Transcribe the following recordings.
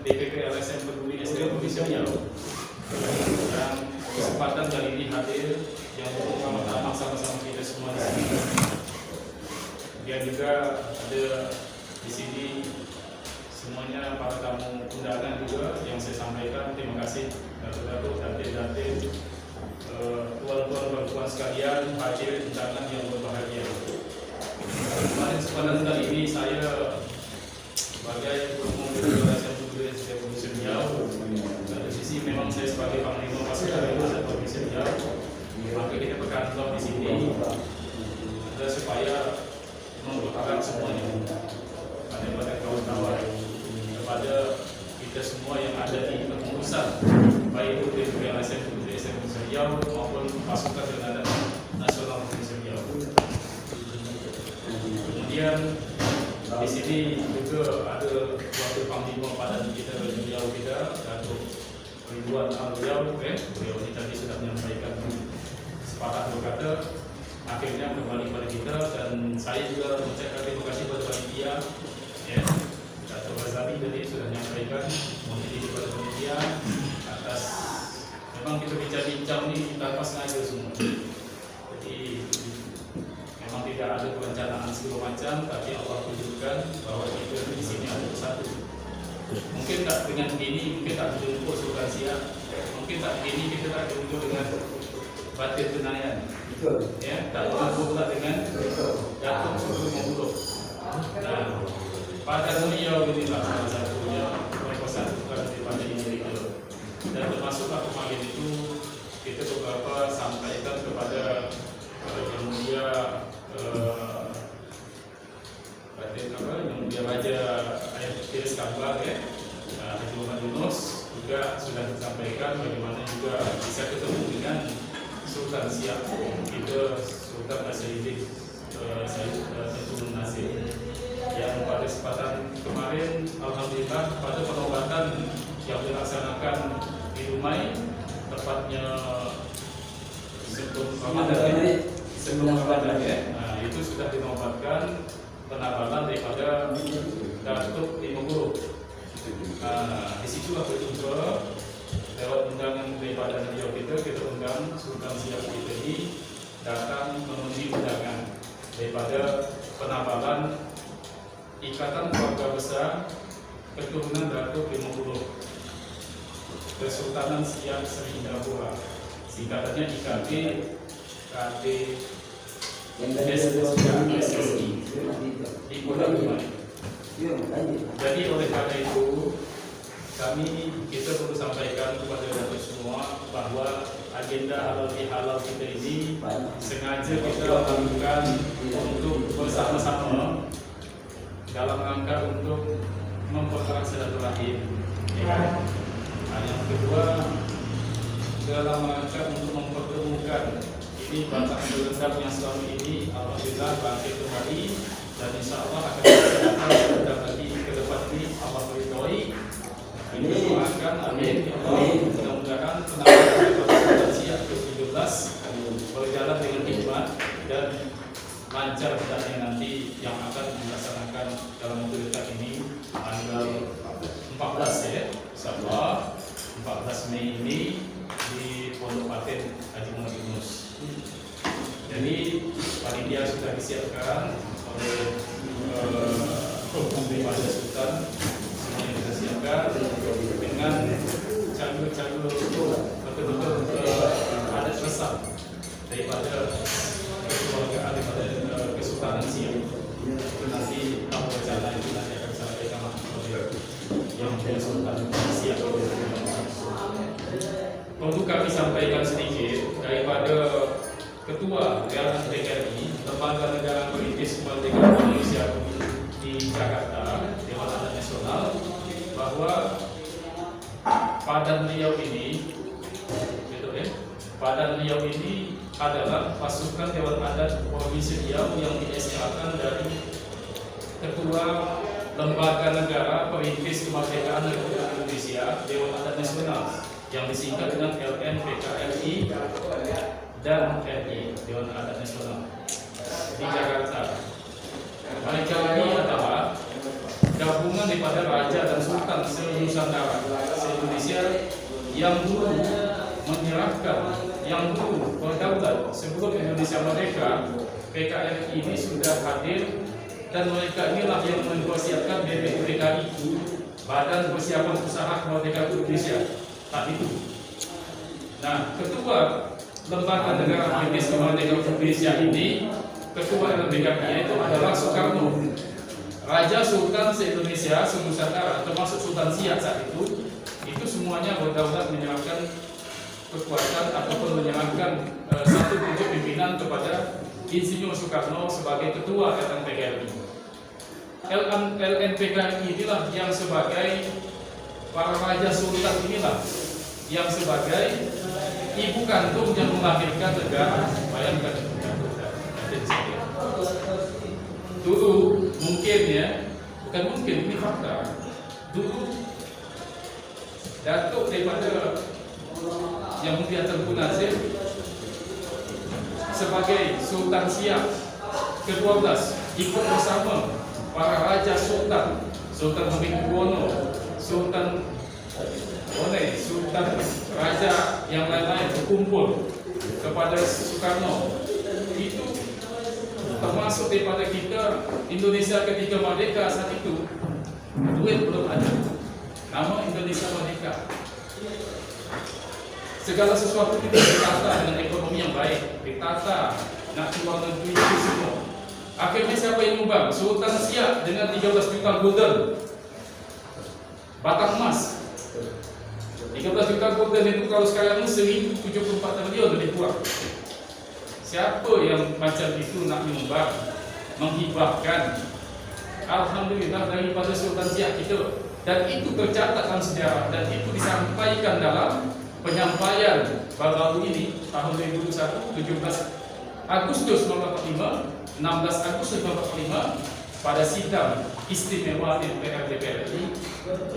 DPP LSM Peduli SD Provinsi Riau dan kesempatan kali ini hadir yang pertama-tama sama-sama kita semua di sini. Dan juga ada di sini semuanya para tamu undangan juga yang saya sampaikan terima kasih datuk-datuk, datin-datin, tuan-tuan, perempuan sekalian, hadir undangan yang berbahagia. Pada kesempatan kali ini saya sebagai pemimpin LSM Peduli SD Provinsi Riau, dari sisi memang saya sebagai panglima pasukan LSM Provinsi Riau, maka kita berkantor di sini adalah supaya memberitakan semuanya kepada kawan-kawan, kepada kita semua yang ada di kepengurusan, baik itu DPP LSM Peduli SD Provinsi Riau maupun pasukan Granada Nasional Provinsi Riau. Kemudian di sini juga ada wakil panglima padan kita Riau kita, Datuk Ridwan Al-Riau, beliau ini tadi sudah menyampaikan sepatah berkata, akhirnya kembali kepada kita dan saya juga mengucapkan terima kasih kepada panitia, Datuk Razali tadi sudah menyampaikan mohon kepada panitia atas memang kita bincang-bincang ini tanpa sengaja semua. Jadi memang tidak ada perencanaan segala macam, tapi Allah tunjukkan bahwa kita di sini ada bersatu. Mungkin tak dengan begini, mungkin tak berjumpa sultan siap, mungkin tak begini kita tak berjumpa dengan batin tenayan. Ya, tak berjumpa pula dengan Datuk Suku Menguruk. Nah, pada beliau inilah salah satunya mempersatukan daripada ini kita. Dan termasuklah kemarin itu kita beberapa sampaikan kepada yang mulia yang mulia Raja Ayat Tiris Kambar, Haji Muhammad Yunus juga sudah disampaikan bagaimana juga bisa ketemu dengan Sultan Siak kita, Sultan Nasruddin Said Nasir, yang pada kesempatan kemarin alhamdulillah pada penobatan yang dilaksanakan di Dumai, tepatnya sebelum Ramadan nah, itu sudah dinobatkan penabalan daripada Datuk Lima Guru. Di situ aku juga lewat undangan daripada beliau kita undang Sultan Siak kita ini datang memenuhi undangan daripada penabalan Ikatan Keluarga Besar Keturunan Datuk Lima Guru Kesultanan Siak Singapura, singkatannya IKT KT SSI di Kota Dumai. Jadi oleh karena itu kita perlu sampaikan kepada datuk semua bahwa agenda halal bihalal kita ini sengaja kita lakukan untuk bersama-sama dalam rangka untuk mempererat silaturahim. Yang kedua, dalam rangka untuk mempertemukan ini batang berendam yang selama ini alhamdulillah bangkit kembali dan insya Allah akan kita lagi ke depan ini Allah meridhoi. Ini doakan amin ya Allah, mudah-mudahan penampilan Siak ke-17 berjalan dengan hikmat dan lancar hendaknya nanti yang akan dilaksanakan dalam waktu dekat ini tanggal 14 ya, insyaallah 14 Mei ini di Pondok Paten Haji Muhammad Yunus. Jadi panitia sudah disiapkan oleh Daripada Sultan, semuanya kita siapkan dengan calon-calon betul-betul adat resap daripada kekeluargaan daripada Kesultanan Siak. Itu nanti apa rencana itu nanti akan disampaikan oleh yang Sultan Siak. Untuk kami sampaikan sedikit daripada Ketua LNTRI, Lembaga Negara Perintis Kemerdekaan Indonesia di Riau ini adalah pasukan Dewan Adat Provinsi Riau yang di-SK-kan dari Ketua Lembaga Negara Perintis Kemerdekaan Republik Indonesia Dewan Adat Nasional yang disingkat dengan LNPKRI dan RI Dewan Adat Nasional di Jakarta. Mereka ini adalah gabungan daripada raja dan sultan se-Nusantara se-Indonesia yang dulu menyerahkan, yang dulu berdaulat sebelum Indonesia merdeka. PKRI ini sudah hadir dan mereka inilah yang mempersiapkan BPUPKI, Badan Persiapan Usaha Kemerdekaan Indonesia saat itu. Nah, ketua Lembaga Negara Perintis Kemerdekaan Indonesia ini, ketua LNPKI itu adalah Soekarno, Raja Sultan se-Indonesia se-Nusantara, termasuk Sultan Siak saat itu semuanya berdaulat menyerahkan kekuatan ataupun menyerahkan satu pucuk pimpinan kepada Insinyur Soekarno sebagai ketua LNPKI. LNPKI inilah yang sebagai para raja sultan inilah yang sebagai ibu kandung yang melahirkan negara. Bayangkan dulu mungkin ya, bukan mungkin, ini fakta. Dulu Datuk daripada Yang Mulia Tengku Nazir sebagai Sultan Siak ke-12 ikut bersama para raja sultan, Sultan Hamengkubuwono, Sultan One, Sultan Raja yang lain-lain berkumpul kepada Soekarno. Itu termasuk daripada kita Indonesia ketika merdeka saat itu, duit belum ada, nama Indonesia merdeka. Segala sesuatu kita ditata dengan ekonomi yang baik, ditata nak keluar negeri itu semua. Akhirnya siapa yang nyumbang? Sultan Siak dengan 13 juta gulden batang emas. 13 juta gulden itu kalau sekarang ini 1074 triliun lebih kurang. Siapa yang macam itu nak nyumbang, menghibahkan? Alhamdulillah daripada Sultan Siak kita. Dan itu tercatat dalam sejarah dan itu disampaikan dalam penyampaian baru ini tahun 2021, 17 Agustus 1945, 16 Agustus 1945 pada sidang istimewa MPR DPR RI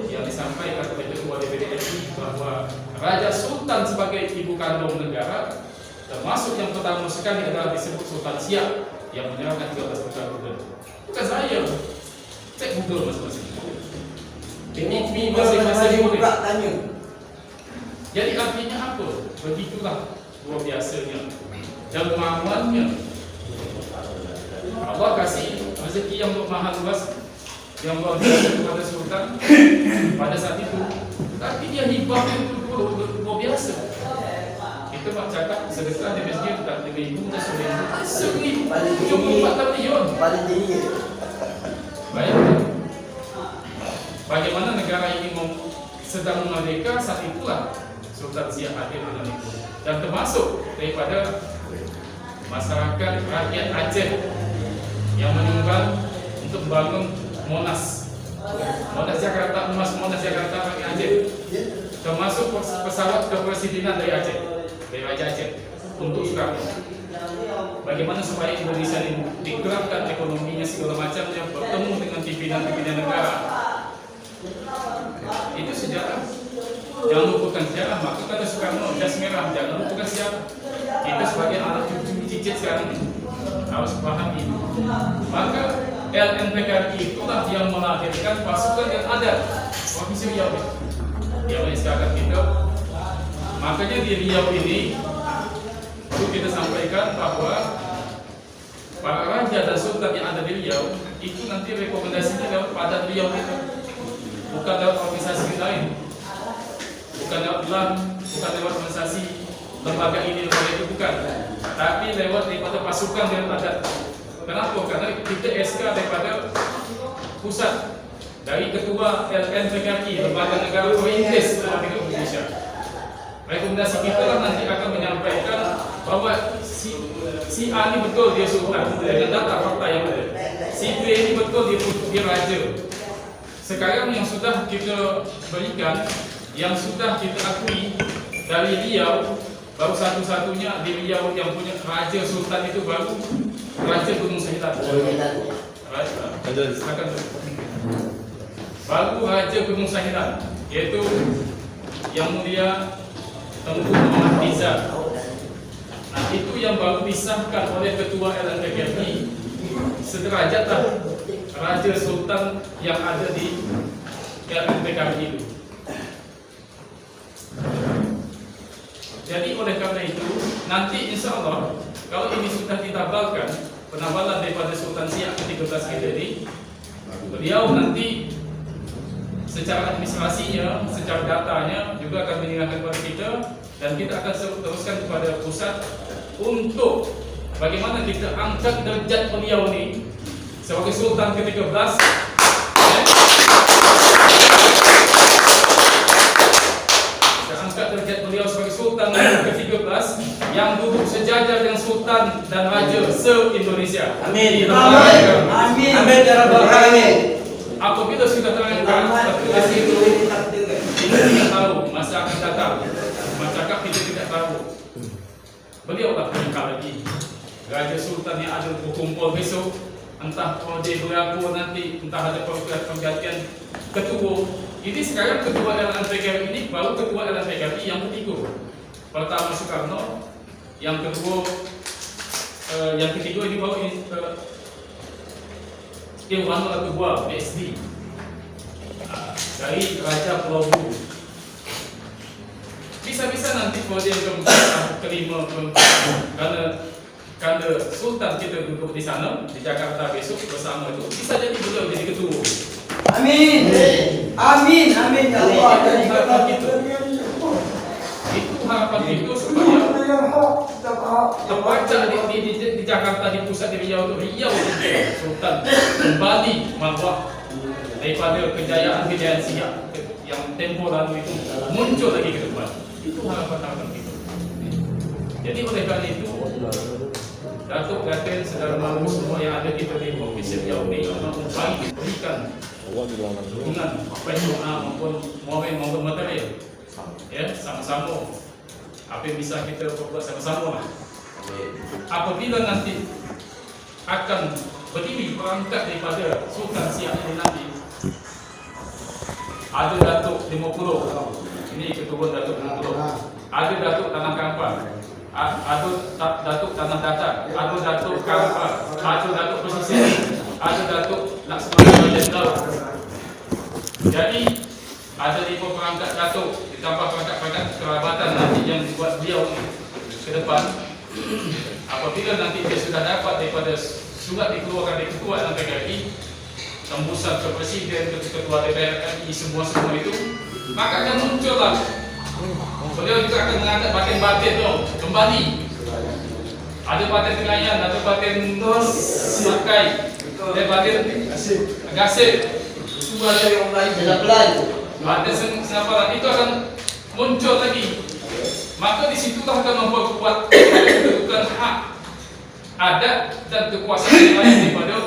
yang disampaikan oleh Ketua DPD RI bahwa Raja Sultan sebagai ibu kandung negara, termasuk yang pertama sekali adalah disebut Sultan Siak yang menyerahkan 13 juta gulden. Bukan saya, cek Google masing-masing. Ini masing-masing boleh tanya. Jadi artinya apa? Begitulah luar biasanya dermawannya Allah kasih rezeki yang mahal luas, yang luar biasa kepada Sultan pada saat itu. Tapi dia hibahnya itu luar biasa. Kita nak cakap sedekah di masjid tak 5,000 dan 1,074 triliun. Bayangkan bagaimana negara ini sedang merdeka saat itulah Sultan Siak hadir dengan itu, dan termasuk daripada masyarakat rakyat Aceh yang menyumbang untuk membangun Monas Jakarta, Monas Jakarta rakyat Aceh, termasuk pesawat kepresidenan dari Aceh, dari Raja Aceh untuk Soekarno. Bagaimana supaya Indonesia ini digerakkan ekonominya segala macamnya, bertemu dengan pimpinan-pimpinan negara. Itu sejarah. Jangan lupakan sejarah. Maka kata Soekarno, jas merah, jangan lupakan sejarah. Kita sebagai anak cucu cicit sekarang ini harus paham ini. Maka LNPKRI itulah yang melahirkan pasukan yang ada Provinsi Riau yang menyesuaikan kita. Makanya di Riau ini perlu kita sampaikan bahwa para raja dan sultan yang ada di Riau itu nanti rekomendasinya lewat Padat Riau itu, bukan lewat organisasi lain, bukan lewat organisasi lembaga ini lembaga itu, bukan, tapi lewat daripada pasukan yang ada. Kenapa? Karena kita SK daripada pusat, dari ketua LNPKI, Lembaga Negara Perintis Republik Indonesia. Rekomendasi kita lah nanti akan menyampaikan bahwa si A ini betul dia sultan dengan data fakta yang ada, si B ini betul dia raja. Sekarang yang sudah kita berikan, yang sudah kita akui dari Riau baru satu-satunya di Riau yang punya Raja Sultan itu baru Raja Gunung Sahitan. Baru Raja Gunung Sahitan, yaitu Yang Mulia Tengku Muhammad Rizal. Nah, itu yang baru disahkan oleh Ketua LNPKRI sederajatlah Raja Sultan yang ada di LNPKRI itu. Jadi oleh karena itu, nanti insya Allah kalau ini sudah ditabalkan penabalan daripada Sultan Siak ke-13 kita ini, beliau nanti secara administrasinya, secara datanya juga akan mengingatkan kepada kita, dan kita akan teruskan kepada pusat untuk bagaimana kita angkat derajat beliau ini sebagai Sultan ke-13. Angkat derajat beliau sebagai Sultan ke-13 yang duduk sejajar dengan Sultan dan Raja se-Indonesia. Amin. Amin. Amin ya rabbal alamin. Apabila sudah terangkan tertulis itu, kita tidak tahu masa akan datang. Masyarakat kita tidak tahu. Beliau lah meninggal lagi. Raja Sultan yang ada berkumpul besok, entah projek berapa nanti, entah ada pergantian ketua. Ini sekarang ketua LNPKRI ini baru ketua LNPKRI yang ketiga. Pertama Soekarno, yang kedua, yang ketiga ini baru Irwan kedua PSD dari Raja Pulau Buru. Bisa-bisa nanti projek keempat, kelima, karena Sultan kita duduk di sana di Jakarta besok bersama itu, bisa jadi beliau jadi ketua. Amin. Amin. Amin ya Allah. Itu harapan kita. Itu harapan kita supaya terbaca di Jakarta, di pusat di Riau itu, Riau Sultan kembali marwah daripada kejayaan Siak yang tempoh lalu itu muncul lagi ke depan. Itu harapan kita. Jadi oleh karena itu, Datuk Gaten, saudara malu semua yang ada di Provinsi Riau ini, baik berikan dukungan baik doa maupun momen maupun material, ya sama-sama apa yang bisa kita buat sama-sama. Apabila nanti akan berdiri perangkat daripada Sultan Siak ini nanti, ada Datuk 50, ini ketua Datuk 50, ada Datuk Tanah Kampar, ada Datuk Tanah Datar, ada Datuk Kampar, ada Datuk Pesisir, ada Datuk Laksamana Jenderal. Jadi ada 5 perangkat Datuk ditambah perangkat-perangkat kerabatan nanti yang dibuat beliau ke depan. Apabila nanti dia sudah dapat daripada surat dikeluarkan dari ketua LNPKRI, tembusan ke Presiden, ke Ketua DPR RI, semua itu, maka akan muncullah beliau juga akan mengangkat batin-batin itu kembali. Ada batin Tengayan, ada batin Makai, ada batin Gasib, semua dari orang lain. Batin Senaparan itu akan muncul lagi. Maka disitulah akan memperkuat kedudukan hak adat dan kekuasaan yang lain daripada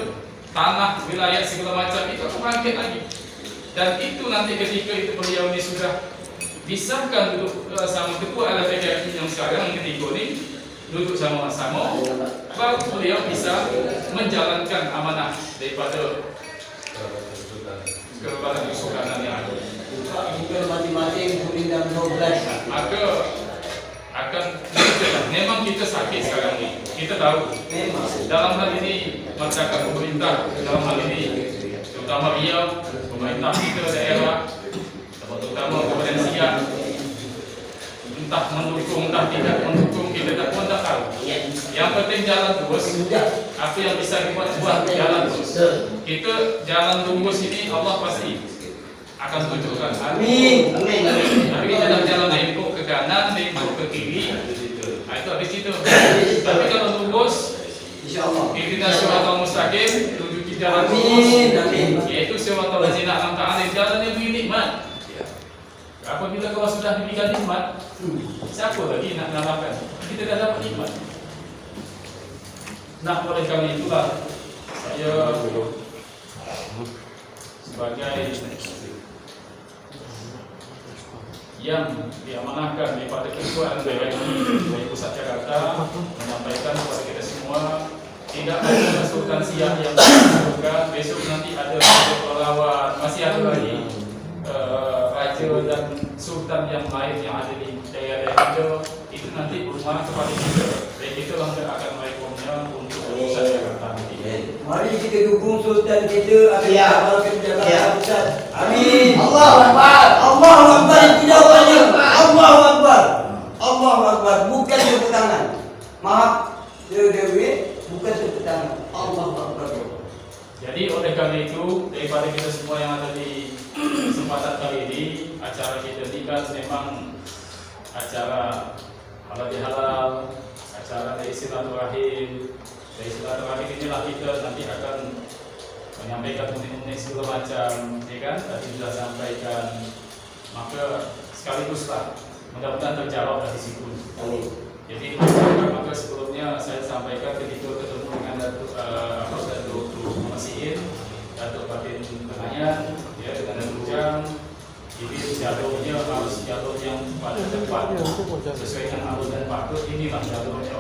tanah, wilayah segala macam itu akan bangkit lagi. Dan itu nanti ketika itu beliau ini sudah disahkan duduk sama ketua LNPKRI yang sekarang yang ketiga ini duduk sama-sama, baru beliau bisa menjalankan amanah daripada kelembagaan kesultanan yang ada. Maka akan memang kita sakit sekarang ini. Kita tahu dalam hal ini masyarakat pemerintah, dalam hal ini terutama Riau, pemerintah kita daerah, terutama Kabupaten Siak, entah mendukung, entah tidak mendukung, kita tak pun tak tahu. Yang penting jalan terus. Apa yang bisa dibuat jalan terus. Kita jalan lurus ini Allah pasti akan tunjukkan. Amin. Amin. Tapi dalam jalan itu ke kanan, itu ke kiri, itu habis itu. Tapi kalau lurus, insyaallah kita siratal mustaqim, tuju jalan lurus. Amin. Yaitu siratal ladzina an'amta 'alaihim, jalan yang nikmat. Apabila kau sudah diberikan nikmat, siapa lagi nak namakan? Kita dah dapat nikmat. Nah, oleh karena itulah saya sebagai yang diamanahkan daripada Ketua MPRI dari Pusat Jakarta menyampaikan kepada kita semua tidak ada Sultan Siak yang disebutkan. Besok nanti ada pelawat, masih ada lagi raja dan sultan yang lain yang ada di daerah itu nanti berumah kepada kita. Dan kita langkah akan merekomnya untuk Pusat Jakarta nanti. Mari kita dukung sultan kita agar kita Jakarta Pusat. Amin. Allahu Akbar. Allahu Akbar itu jawabannya. Allahu Akbar. Allahu Akbar. Bukan tepuk tangan. Maaf, Dewi, bukan tepuk tangan. Allahu Akbar. Jadi oleh karena itu, daripada kita semua yang ada di kesempatan kali ini, acara kita ini kan memang acara halal bihalal, acara dari silaturahim. Dari silaturahim inilah kita nanti akan menyampaikan unik-unik segala macam, ya kan? Tadi sudah sampaikan, maka sekaligus mudah-mudahan terjawab dari situ. Jadi maka sebelumnya saya sampaikan ketika ketemu dengan Datuk Masihin, Datuk Batin Kenayan, ya dengan Datuk Jam, jadi jalurnya harus jalur yang pada tepat sesuai dengan alur dan patut. Inilah jalurnya.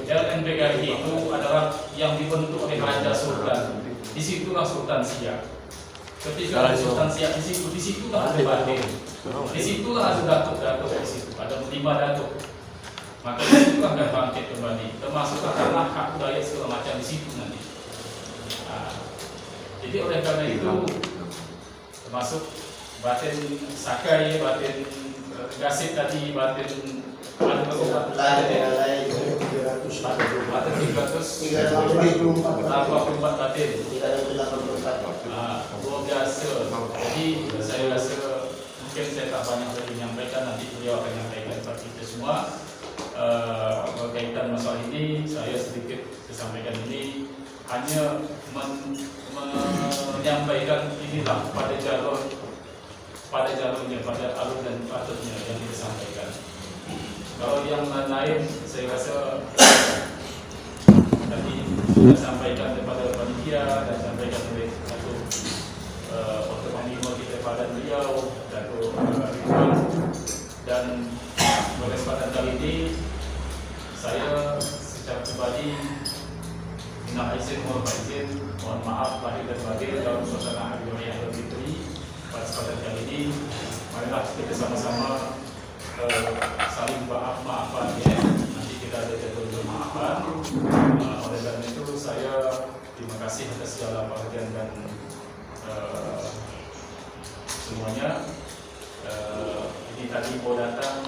LNPKI itu adalah yang dibentuk oleh Raja Sultan. Disitulah Sultan Siak. Ketika ada Sultan Siak disitulah ada Batin. Disitulah ada datuk-datuk di situ. Ada 5 datuk. Maka disitulah akan bangkit kembali. Termasuk karena hak budaya segala macam di situ nanti. Jadi oleh karena itu termasuk Batin Sakai, Batin Gasip tadi, Batin ada berapa Batin 324 Batin. Luar biasa. Jadi saya rasa mungkin saya tak banyak lagi menyampaikan, nanti beliau akan menyampaikan kepada kita semua berkaitan masalah ini. Saya sedikit sampaikan ini hanya menyampaikan inilah pada jalurnya, pada alur dan patutnya yang kita sampaikan. Kalau yang lain saya rasa tadi sudah sampaikan kepada panitia dan sampaikan oleh Datuk Wakil Panglima kita pada beliau, Datuk Ridwan, dan pada kesempatan kali ini saya secara pribadi minta izin, mohon maaf lahir dan batin dalam suasana hari raya Idul Fitri. Pada kesempatan kali ini, marilah kita sama-sama saling maafan ya. Nanti kita ada jadwal bermaafan. Oleh karena itu saya terima kasih atas segala perhatian dan semuanya. Ini tadi mau datang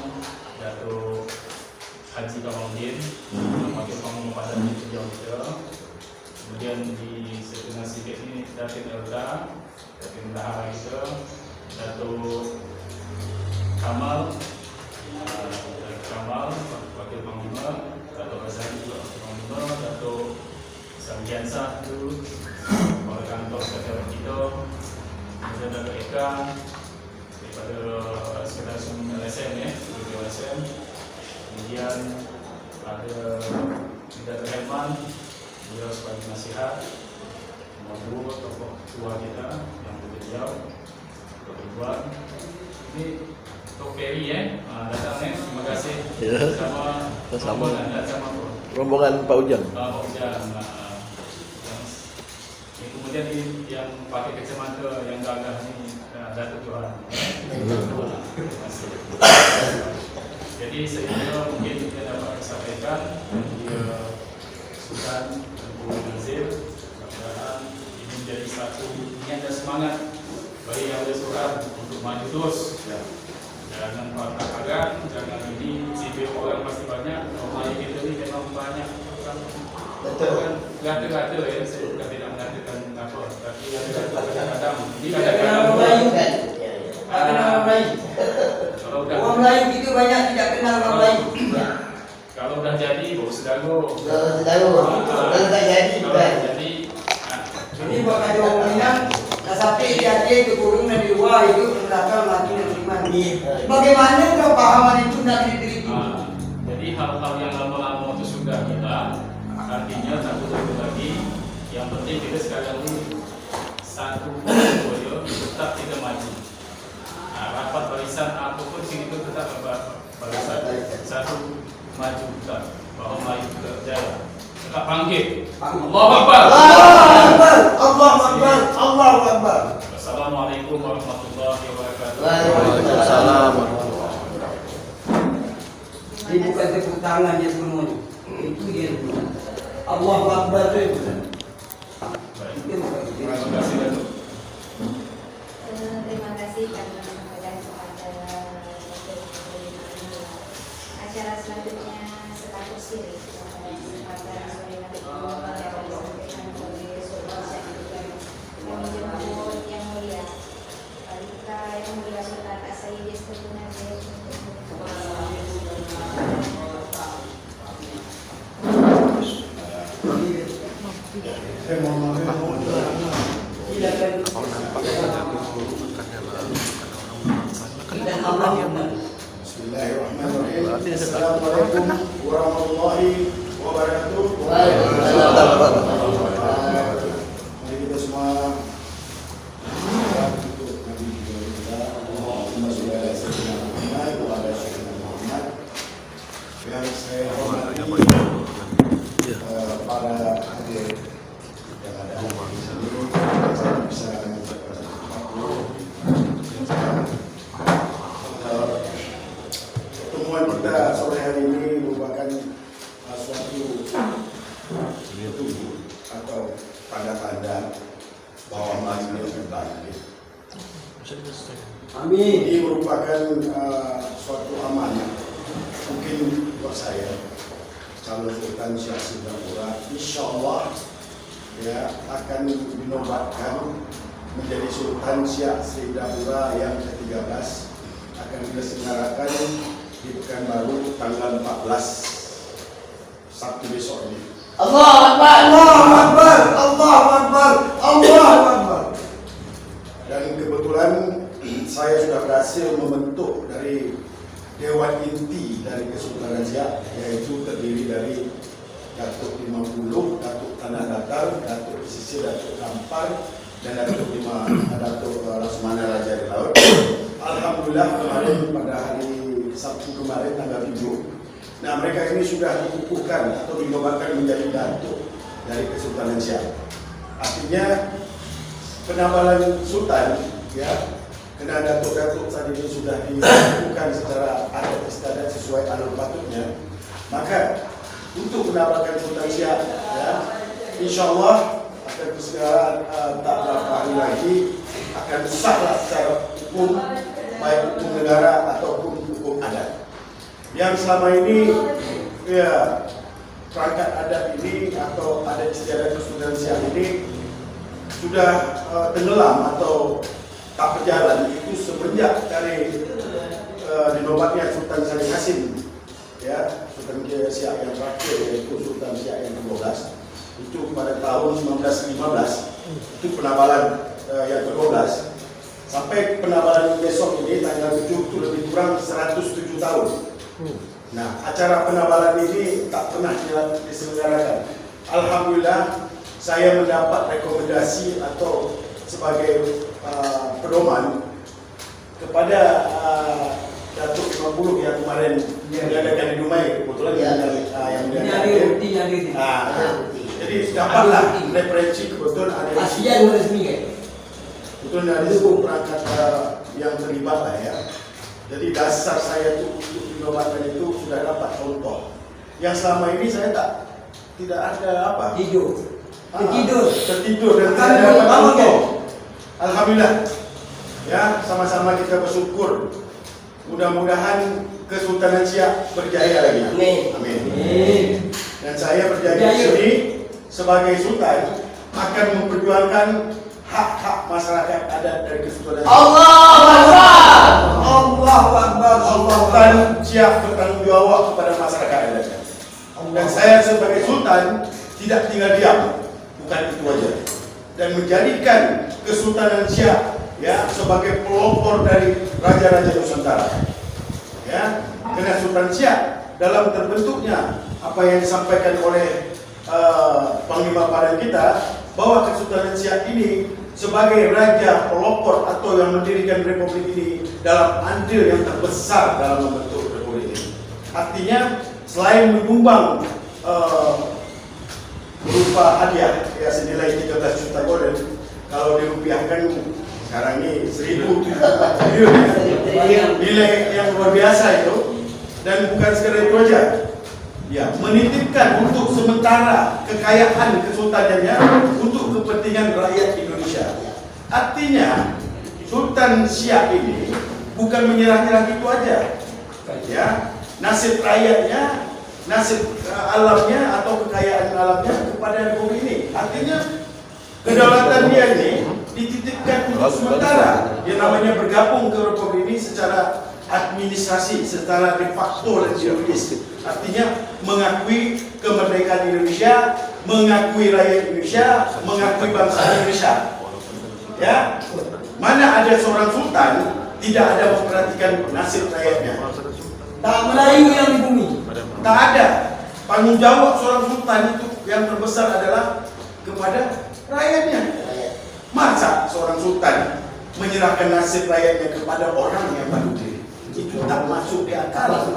Datuk Haji Kamaludin, Wakil Panglima pada Jauh kita. Kemudian di setengah sikit ini Datin Elda, Datin Bendahara kita, Datuk Kamal, Wakil Panglima, Datuk Razali juga Wakil Panglima, Datuk Samjiansah itu, Kepala Kantor Sekretariat kita, kemudian Datuk Eka, daripada Sekretariat LSM ya, LSM, kemudian ada Datuk Herman, beliau sebagai nasihat, nomor 2 tokoh tua kita yang beliau, Dr. Ridwan. Ini Tok Peri ya, datangnya. Terima kasih. Sama rombongan Pak Ujang. Pak Ujang. Kemudian yang pakai kacamata yang gagah ini Datuk Johan. Terima kasih. Jadi sehingga mungkin kita dapat sampaikan dia Sultan Tengku Nazir, mudah-mudahan ini menjadi satu niat dan semangat bagi yang bersurat untuk maju terus. Jangan patah kagan, jangan ini sibuk orang pasti banyak. Orang kita ini memang banyak orang. Betul kan? Gata-gata ya, saya bukan tidak mengatakan apa, tapi gata-gata kadang-kadang. Ini kadang-kadang Melayu kan? Kenal Melayu. Kalau udah Orang Melayu kita banyak tidak kenal orang Melayu. kalau udah jadi, bau sedago. Kalau tak jadi, Jadi, Jadi buat ada orang Minang, dah sampai di hati itu kurung dan di luar itu belakang lagi dan terima. Bagaimana kepahaman itu nak diterima? jadi hal-hal yang lama-lama itu sudah hilang, artinya tak perlu lagi. Yang penting kita sekarang ini satu tetap kita maju. Rapat barisan apapun sini itu tetap barisan satu maju tetap bawa Melayu ke jaya. Tetap bangkit. Allahu Akbar. Allahu Akbar. Allahu Akbar. Assalamualaikum warahmatullahi wabarakatuh. Waalaikumsalam. Ini bukan tepuk tangan dia semuanya. Itu dia. Allahu Akbar itu. Terima kasih Datuk. Terima kasih kami menyampaikan kepada acara selanjutnya status siri kesempatan sore nanti dapat disampaikan oleh Sultan Syahid kami jemput yang mulia Balita yang mulia Sultan Asayyid Setunan Bismillahirrahmanirrahim. Assalamualaikum warahmatullahi wabarakatuh. Mari kita semua untuk Nabi kita Allahumma shalli ala sayyidina Muhammad wa ala sayyidina Muhammad. Yang saya hormati para hadirin yang ada di sini, saya bisa mengucapkan pertemuan kita sore hari ini merupakan suatu petunjuk atau tanda-tanda bahwa maju yang bangkit. Amin. Ini merupakan suatu amanah mungkin buat saya calon Sultan Syah Singapura, insya Allah ya akan dinobatkan menjadi Sultan Syah Singapura yang ke-13 akan diselenggarakan di Pekanbaru tanggal 14 Sabtu besok ini. Allahu Akbar. Allahu Akbar. Allahu Akbar. Allahu Akbar. Dan kebetulan saya sudah berhasil membentuk dari Dewan Inti dari Kesultanan Siak, yaitu terdiri dari Datuk 50, Datuk Tanah Datar, Datuk Pesisir, Datuk Kampar, dan Datuk Laksamana Raja di Laut. Alhamdulillah kemarin pada hari Sabtu kemarin tanggal 7, nah mereka ini sudah dikukuhkan atau dinobatkan menjadi Datuk dari Kesultanan Siak. Artinya penabalan Sultan ya, karena datuk-datuk tadi ini sudah dilakukan secara adat istiadat sesuai alur patutnya, maka untuk menawarkan Sultan Siak ya, insya Allah akan persegerahan tak berapa hari lagi akan sahlah secara hukum, baik hukum negara ataupun hukum adat. Yang selama ini ya perangkat adat ini atau adat istiadat Sultan Siak ini sudah tenggelam atau tak berjalan itu semenjak dari dinobatnya Sultan Salim Hasim ya, Sultan Siak yang terakhir yaitu Sultan Siak yang ke-12 itu pada tahun 1915 itu penabalan yang ke-12 sampai penabalan besok ini tanggal 7 itu lebih kurang 107 tahun. Nah, acara penabalan ini tak pernah diselenggarakan. Alhamdulillah saya mendapat rekomendasi atau sebagai pedoman kepada Datuk 50 yang kemarin diadakan di Dumai, kebetulan yang jadi dapatlah referensi kebetulan ada Asian resmi kan? betul dari itu perangkat yang terlibat lah ya. Jadi dasar saya itu untuk dinobatkan itu sudah dapat contoh. Yang selama ini saya tidak ada apa? Tertidur dan tidak dapat contoh. Alhamdulillah. Ya, sama-sama kita bersyukur. Mudah-mudahan Kesultanan Siak berjaya lagi. Amin. Dan saya berjanji di sini sebagai sultan akan memperjuangkan hak-hak masyarakat adat dari Kesultanan Siak. Allahu Akbar. Allahu Akbar. Sultan Siak bertanggung jawab kepada masyarakat adatnya. Dan saya sebagai sultan tidak tinggal diam. Bukan itu aja. Dan menjadikan Kesultanan Siak ya sebagai pelopor dari raja-raja Nusantara. Ya, karena Sultan Siak dalam terbentuknya apa yang disampaikan oleh Panglima Padang kita bahwa Kesultanan Siak ini sebagai raja pelopor atau yang mendirikan republik ini dalam andil yang terbesar dalam membentuk republik ini. Artinya selain menyumbang berupa hadiah ya senilai 13 juta golden, kalau dirupiahkan sekarang ini 1.000 triliun ya. Nilai yang luar biasa itu. Dan bukan sekedar itu aja, ya, menitipkan untuk sementara kekayaan kesultanannya untuk kepentingan rakyat Indonesia. Artinya Sultan Siak ini bukan menyerah-nyerah gitu aja, ya, nasib rakyatnya, nasib alamnya atau kekayaan alamnya kepada republik ini. Artinya kedaulatan dia ini dititipkan untuk sementara. Dia namanya bergabung ke republik ini secara administrasi, secara de facto dan juridis. Artinya mengakui kemerdekaan Indonesia, mengakui rakyat Indonesia, mengakui bangsa Indonesia. Ya, mana ada seorang sultan tidak ada memperhatikan nasib rakyatnya. Tak Melayu yang di bumi. Tak ada. Tanggung jawab seorang sultan itu yang terbesar adalah kepada rakyatnya. Masa seorang sultan menyerahkan nasib rakyatnya kepada orang yang baru diri? Itu tak masuk di akal.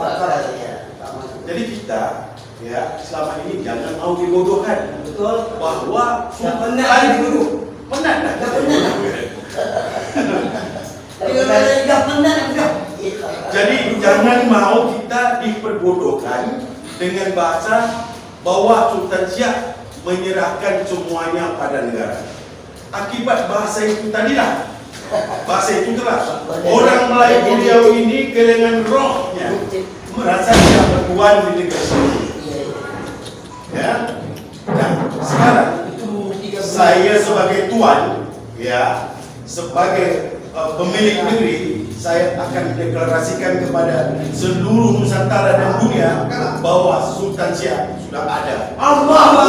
Jadi kita ya selama ini jangan mau dibodohkan. Betul. Bahwa sultan dibodoh. penat dah. Jadi jangan mau kita diperbodohkan dengan bahasa bahwa Sultan Siak menyerahkan semuanya pada negara. Akibat bahasa itu tadilah. Bahasa itu keras. Orang Melayu beliau ini kelengan rohnya merasa dia bertuan di negeri sini. Ya. Dan sekarang saya sebagai tuan, ya, sebagai pemilik negeri, saya akan deklarasikan kepada seluruh Nusantara dan dunia bahwa Sultan Siak sudah ada. Allahu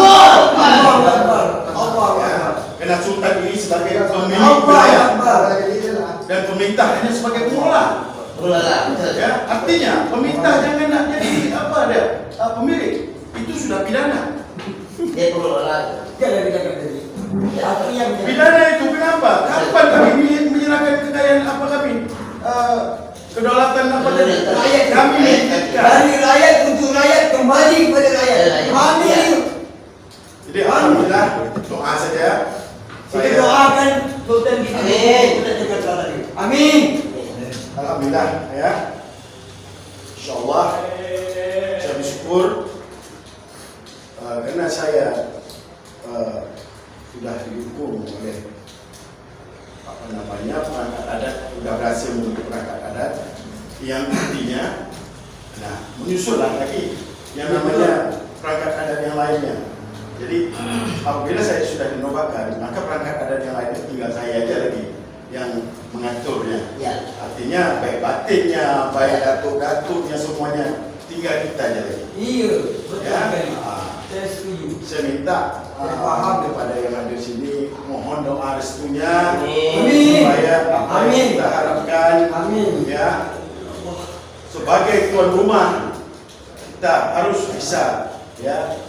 Akbar. Karena Sultan ini sebagai pemilik wilayah dan pemerintah hanya sebagai pengelola. Ya, artinya pemerintah jangan nak jadi apa ada pemilik, itu sudah pidana. Pidana itu kenapa? Kapan kami menyerahkan kekayaan apa kami? Kedaulatan apa tadi? Kami dari rakyat untuk rakyat kembali kepada rakyat. Amin. Jadi alhamdulillah doa saja. Kita doakan Sultan kita. Amin. Alhamdulillah ya. Insyaallah saya bersyukur karena saya sudah didukung oleh perangkat adat, sudah berhasil membentuk perangkat adat yang artinya menyusullah lagi yang namanya perangkat adat yang lainnya. Jadi apabila saya sudah dinobatkan, maka perangkat adat yang lainnya tinggal saya aja lagi yang mengaturnya. Ya. Artinya baik batinnya, baik datuk-datuknya semuanya tinggal kita aja lagi. Iya, betul Ya. sekali. Saya setuju. Saya minta kepada yang hadir sini mohon doa restunya Amin. supaya apa yang Amin. kita harapkan Amin. ya sebagai tuan rumah kita harus bisa ya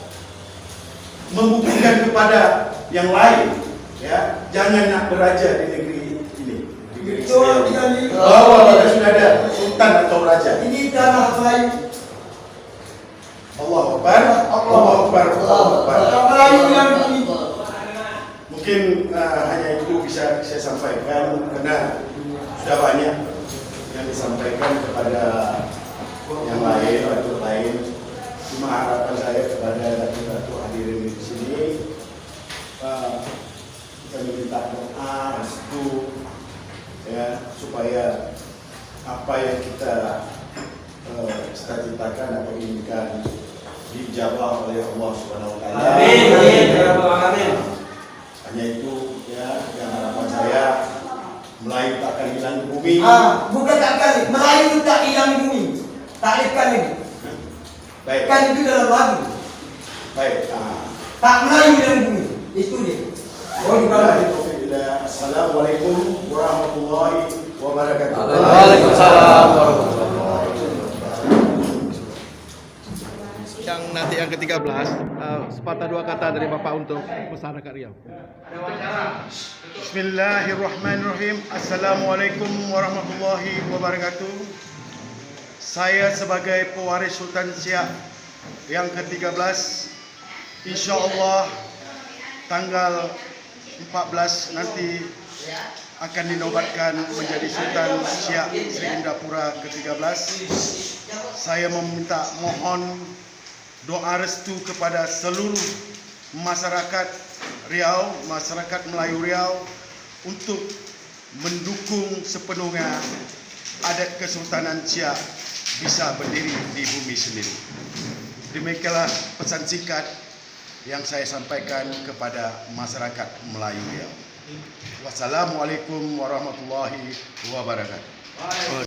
membuktikan kepada yang lain ya jangan nak beraja di negeri ini di negeri Betul saya sekali. bahwa kita sudah ada sultan atau raja. Ini tanah Melayu. Allahu Akbar, Allahu Akbar, Allahu Akbar. Tanah Melayu yang ini. Mungkin hanya itu bisa saya sampaikan karena sudah banyak yang disampaikan kepada yang lain atau lain. Cuma harapan saya kepada datuk-datuk hadirin di sini kita meminta doa restu ya supaya apa yang kita cita-citakan atau inginkan dijawab oleh Allah Subhanahu wa taala. Amin. Hanya itu ya yang harapan saya. Melayu tak akan hilang di bumi. Bukan takkan Melayu tak hilang di bumi. Tak ikan lagi. Baik. Kan itu dalam lagu. Baik. Tak Melayu dalam bumi. Itu dia. Oh, di bawah. Assalamualaikum warahmatullahi wabarakatuh. Waalaikumsalam warahmatullahi wabarakatuh. Yang nanti yang ke-13, sepatah dua kata dari Bapak untuk masyarakat Riau. Bismillahirrahmanirrahim. Assalamualaikum warahmatullahi wabarakatuh. Saya sebagai pewaris Sultan Siak yang ke-13, insya-Allah tanggal 14 nanti akan dinobatkan menjadi Sultan Siak Sri Indapura ke-13. Saya meminta mohon doa restu kepada seluruh masyarakat Riau, masyarakat Melayu Riau untuk mendukung sepenuhnya adat Kesultanan Siak bisa berdiri di bumi sendiri. Demikianlah pesan singkat yang saya sampaikan kepada masyarakat Melayu Riau. Wassalamualaikum warahmatullahi wabarakatuh.